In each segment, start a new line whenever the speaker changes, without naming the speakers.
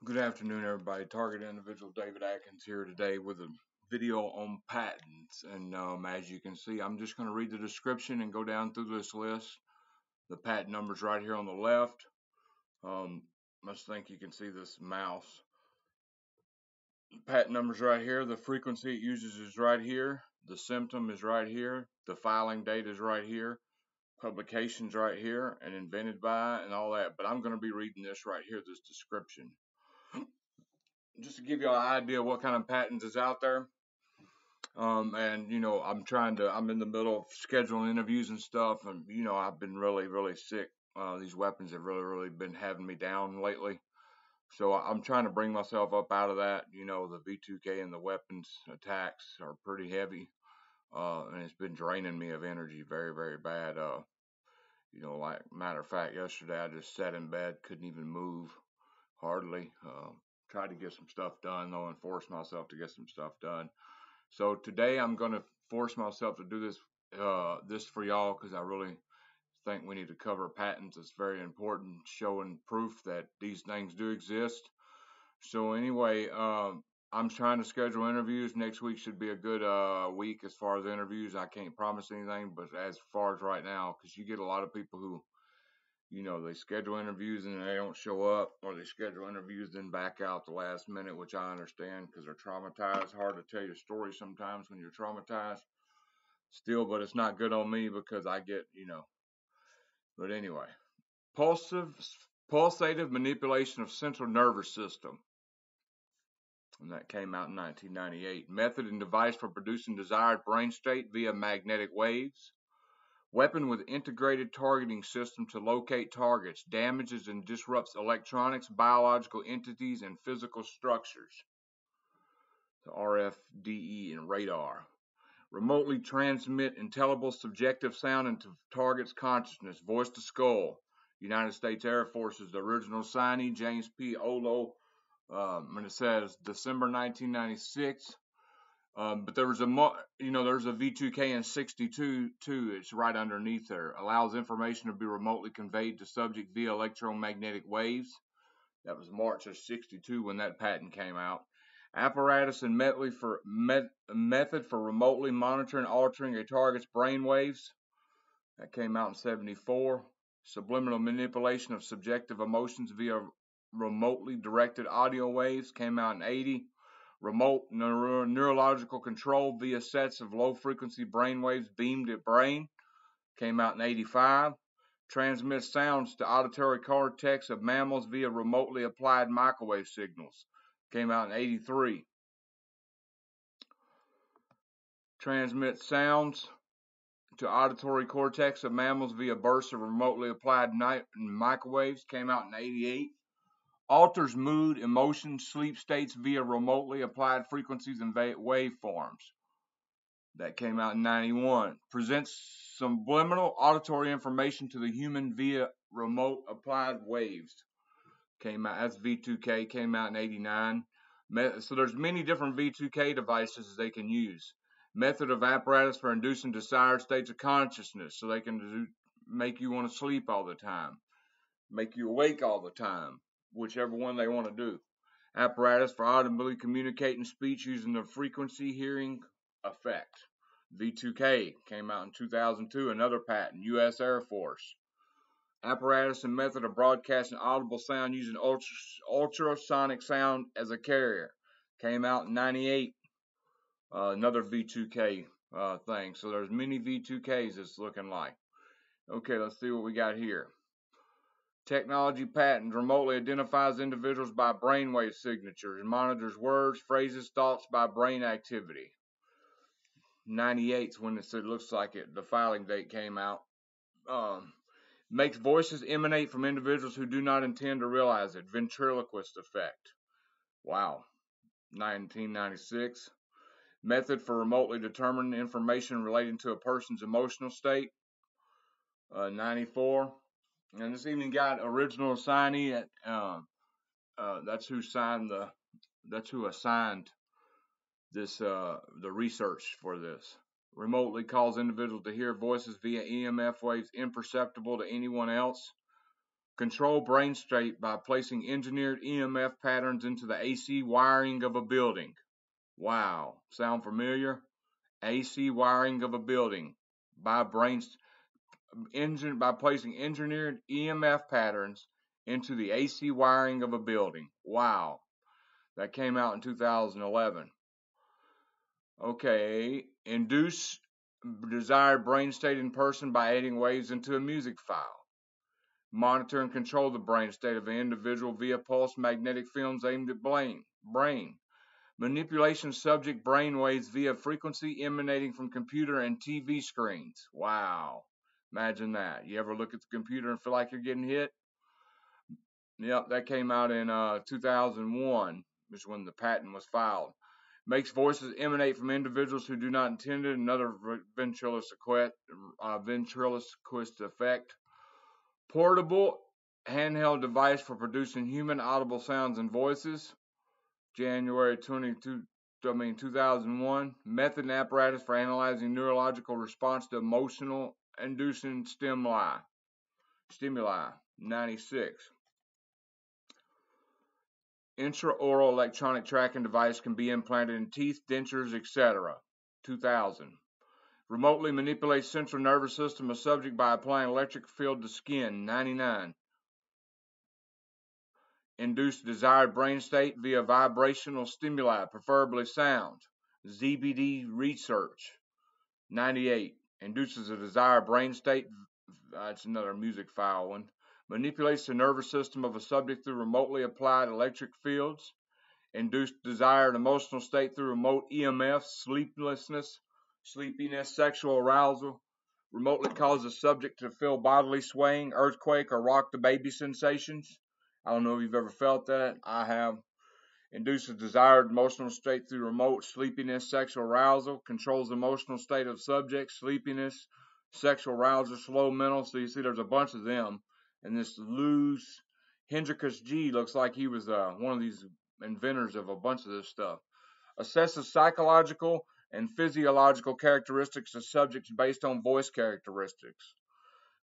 Good afternoon, everybody. Target individual David Atkins here today with a video on patents. And as you can see, I'm just going to read the description and go down through this list. The patent number's right here on the left. Must think you can see this mouse. The patent number's right here. The frequency it uses is right here. The symptom is right here. The filing date is right here. Publications right here, and invented by, and all that. But I'm going to be reading this right here, this description, just to give you an idea of what kind of patents is out there. And I'm in the middle of scheduling interviews and stuff, and I've been really sick. These weapons have really been having me down lately. So I'm trying to bring myself up out of that. The V2K and the weapons attacks are pretty heavy, and it's been draining me of energy very bad. Like matter of fact, yesterday I just sat in bed, couldn't even move hardly. Tried to get some stuff done though, and forced myself to get some stuff done. So today I'm going to force myself to do this for y'all because I really think we need to cover patents. It's very important, showing proof that these things do exist. So anyway, I'm trying to schedule interviews. Next week should be a good week as far as interviews. I can't promise anything, but as far as right now, because you get a lot of people who they schedule interviews and they don't show up, or they schedule interviews then back out the last minute, which I understand because they're traumatized. Hard to tell your story sometimes when you're traumatized still, but it's not good on me because I get. But anyway, pulsative manipulation of central nervous system. And that came out in 1998. Method and device for producing desired brain state via magnetic waves. Weapon with integrated targeting system to locate targets, damages and disrupts electronics, biological entities, and physical structures. The RFDE and radar. Remotely transmit intelligible subjective sound into target's consciousness, voice to skull. United States Air Force is the original signee, James P. Olo, and it says December 1996. But there was there's a V2K in 62 too. It's right underneath there. Allows information to be remotely conveyed to subject via electromagnetic waves. That was March of 62 when that patent came out. Apparatus and method for remotely monitoring and altering a target's brain waves. That came out in 74. Subliminal manipulation of subjective emotions via remotely directed audio waves came out in 80. Remote neurological control via sets of low-frequency brain waves beamed at brain came out in 85. Transmits sounds to auditory cortex of mammals via remotely applied microwave signals came out in 83. Transmits sounds to auditory cortex of mammals via bursts of remotely applied microwaves came out in 88. Alters mood, emotion, sleep states via remotely applied frequencies and waveforms. That came out in 91. Presents subliminal auditory information to the human via remote applied waves. Came out as V2K, came out in 89. So there's many different V2K devices they can use. Method of apparatus for inducing desired states of consciousness, so they can make you want to sleep all the time, make you awake all the time, whichever one they want to do. Apparatus for audibly communicating speech using the frequency hearing effect. V2K came out in 2002, another patent, U.S. Air Force. Apparatus and method of broadcasting audible sound using ultrasonic sound as a carrier. Came out in 98, another V2K thing. So there's many V2Ks it's looking like. Okay, let's see what we got here. Technology patent remotely identifies individuals by brainwave signatures and monitors words, phrases, thoughts by brain activity. 98 is when it looks like it. The filing date came out. Makes voices emanate from individuals who do not intend to realize it. Ventriloquist effect. Wow. 1996. Method for remotely determining information relating to a person's emotional state. 94. And this even got original signee at that's who assigned this the research for this. Remotely cause individuals to hear voices via EMF waves imperceptible to anyone else. Control brain state by placing engineered EMF patterns into the AC wiring of a building. Wow. Sound familiar? AC wiring of a building by by placing engineered EMF patterns into the AC wiring of a building. Wow. That came out in 2011. Okay. Induce desired brain state in person by adding waves into a music file. Monitor and control the brain state of an individual via pulse magnetic films aimed at brain. Manipulation subject brain waves via frequency emanating from computer and TV screens. Wow. Imagine that. You ever look at the computer and feel like you're getting hit? Yep, that came out in 2001, which is when the patent was filed. Makes voices emanate from individuals who do not intend it. Another ventriloquist effect. Portable handheld device for producing human audible sounds and voices. January 2001. Method and apparatus for analyzing neurological response to emotional inducing stimuli. 96. Intraoral electronic tracking device can be implanted in teeth, dentures, etc. 2000. Remotely manipulates central nervous system of subject by applying electric field to skin. 99. Induce desired brain state via vibrational stimuli, preferably sound. ZBD research. 98. Induces a desired brain state. That's another music file one. Manipulates the nervous system of a subject through remotely applied electric fields. Induce desired emotional state through remote EMF, sleepiness, sexual arousal. Remotely cause the subject to feel bodily swaying, earthquake, or rock the baby sensations. I don't know if you've ever felt that. I have. Induces desired emotional state through remote sleepiness, sexual arousal. Controls emotional state of subject, sleepiness, sexual arousal, slow mental. So you see there's a bunch of them. And this Luz Hendrikus G looks like he was one of these inventors of a bunch of this stuff. Assesses psychological and physiological characteristics of subjects based on voice characteristics.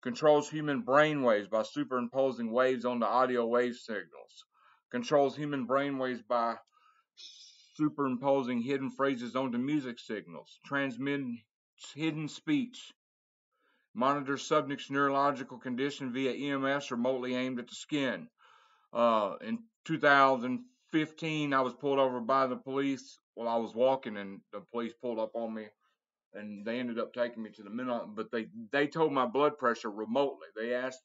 Controls human brain waves by superimposing waves onto audio wave signals. Controls human brain waves by superimposing hidden phrases onto music signals. Transmits hidden speech. Monitors subject's neurological condition via EMS remotely aimed at the skin. In 2015, I was pulled over by the police while I was walking, and the police pulled up on me, and they ended up taking me to the mental. But they told my blood pressure remotely. They asked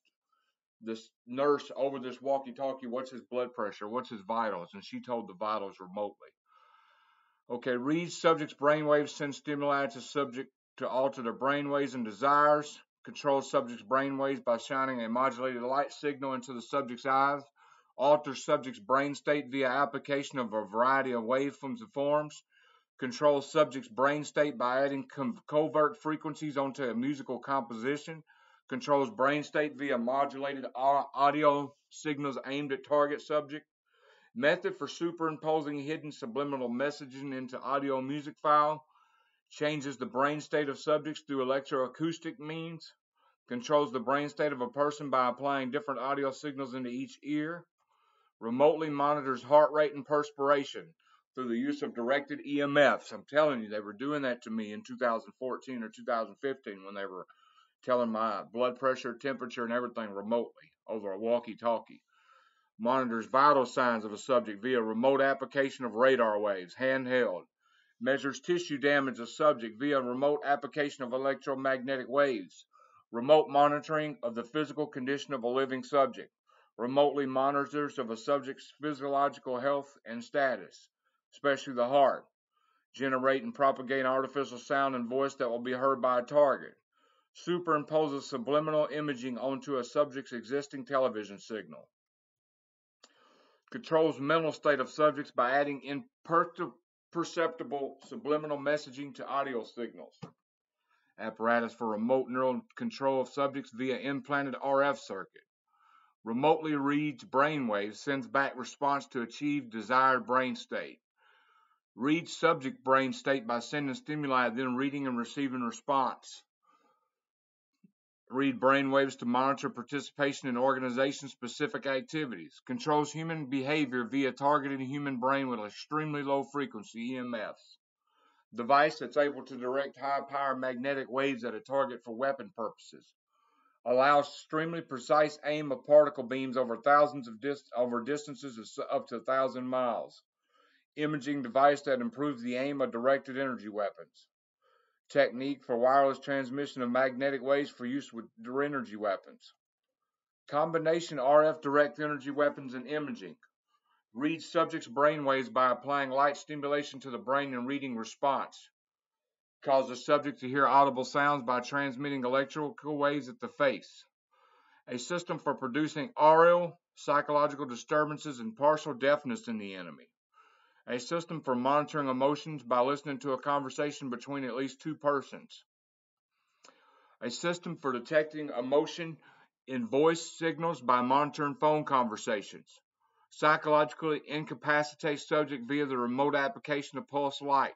this nurse over this walkie-talkie, "What's his blood pressure? What's his vitals?" And she told the vitals remotely. Okay, reads subject's brainwaves, sends stimuli to subject to alter their brainwaves and desires. Controls subject's brainwaves by shining a modulated light signal into the subject's eyes. Alters subject's brain state via application of a variety of waveforms and forms. Controls subject's brain state by adding covert frequencies onto a musical composition. Controls brain state via modulated audio signals aimed at target subject. Method for superimposing hidden subliminal messaging into audio music file. Changes the brain state of subjects through electroacoustic means. Controls the brain state of a person by applying different audio signals into each ear. Remotely monitors heart rate and perspiration through the use of directed EMFs. I'm telling you, they were doing that to me in 2014 or 2015 when they were telling my blood pressure, temperature, and everything remotely over a walkie-talkie. Monitors vital signs of a subject via remote application of radar waves, handheld. Measures tissue damage of subject via remote application of electromagnetic waves. Remote monitoring of the physical condition of a living subject. Remotely monitors of a subject's physiological health and status, especially the heart. Generate and propagate artificial sound and voice that will be heard by a target. Superimposes subliminal imaging onto a subject's existing television signal. Controls mental state of subjects by adding imperceptible subliminal messaging to audio signals. Apparatus for remote neural control of subjects via implanted RF circuit. Remotely reads brain waves, sends back response to achieve desired brain state. Reads subject brain state by sending stimuli, then reading and receiving response. Read brainwaves to monitor participation in organization-specific activities. Controls human behavior via targeted human brain with extremely low frequency EMFs. Device that's able to direct high-power magnetic waves at a target for weapon purposes. Allows extremely precise aim of particle beams over over distances of up to 1,000 miles. Imaging device that improves the aim of directed energy weapons. Technique for wireless transmission of magnetic waves for use with energy weapons. Combination RF direct energy weapons and imaging. Reads subject's brainwaves by applying light stimulation to the brain and reading response. Cause the subject to hear audible sounds by transmitting electrical waves at the face. A system for producing aural, psychological disturbances, and partial deafness in the enemy. A system for monitoring emotions by listening to a conversation between at least two persons. A system for detecting emotion in voice signals by monitoring phone conversations. Psychologically incapacitate subject via the remote application of pulse light.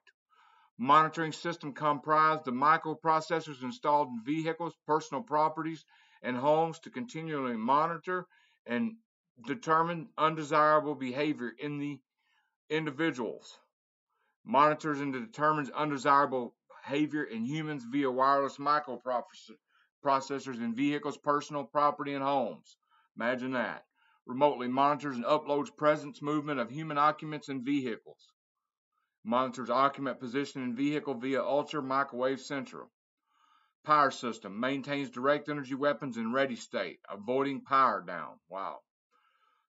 Monitoring system comprised of microprocessors installed in vehicles, personal properties, and homes to continually monitor and determine undesirable behavior in the individuals. Monitors and determines undesirable behavior in humans via wireless microprocessors in vehicles, personal property, and homes. Imagine that. Remotely monitors and uploads presence movement of human occupants in vehicles. Monitors occupant position in vehicle via ultra microwave central. Power system maintains direct energy weapons in ready state, avoiding power down. Wow.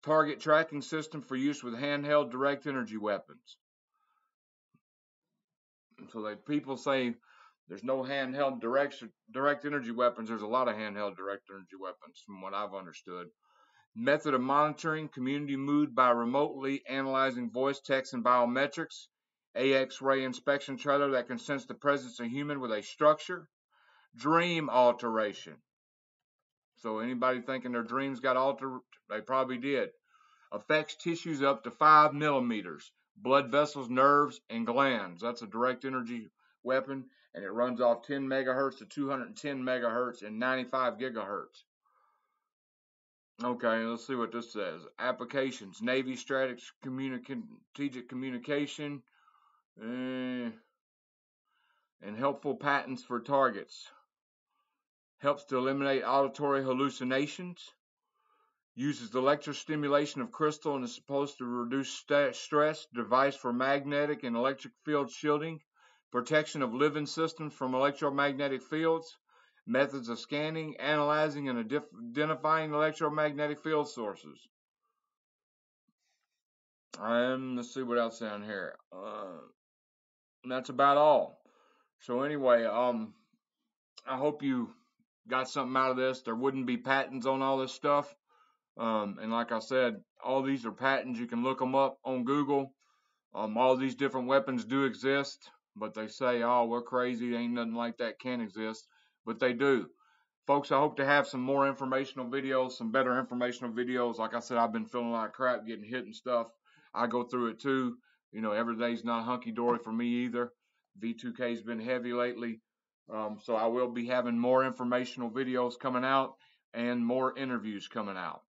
Target tracking system for use with handheld direct energy weapons. So people say there's no handheld direct energy weapons. There's a lot of handheld direct energy weapons from what I've understood. Method of monitoring community mood by remotely analyzing voice, text, and biometrics. AX-ray inspection trailer that can sense the presence of human with a structure. Dream alteration. So anybody thinking their dreams got altered, they probably did. Affects tissues up to 5 millimeters. Blood vessels, nerves, and glands. That's a direct energy weapon, and it runs off 10 megahertz to 210 megahertz and 95 gigahertz. Okay, let's see what this says. Applications: Navy strategic communication, and helpful patents for targets. Helps to eliminate auditory hallucinations. Uses the electrostimulation of crystal and is supposed to reduce stress. Device for magnetic and electric field shielding. Protection of living systems from electromagnetic fields. Methods of scanning, analyzing, and identifying electromagnetic field sources. Let's see what else down here. That's about all. So anyway, I hope you got something out of this. There wouldn't be patents on all this stuff. And like I said, all these are patents. You can look them up on Google. All these different weapons do exist, but they say, oh, we're crazy. Ain't nothing like that can exist, but they do. Folks, I hope to have some more informational videos, some better informational videos. Like I said, I've been feeling like crap, getting hit and stuff. I go through it too. You know, every day's not hunky-dory for me either. V2K's been heavy lately. So I will be having more informational videos coming out and more interviews coming out.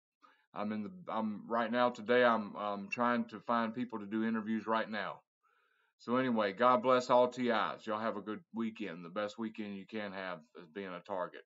I'm right now today. I'm trying to find people to do interviews right now. So anyway, God bless all TIs. Y'all have a good weekend. The best weekend you can have as being a target.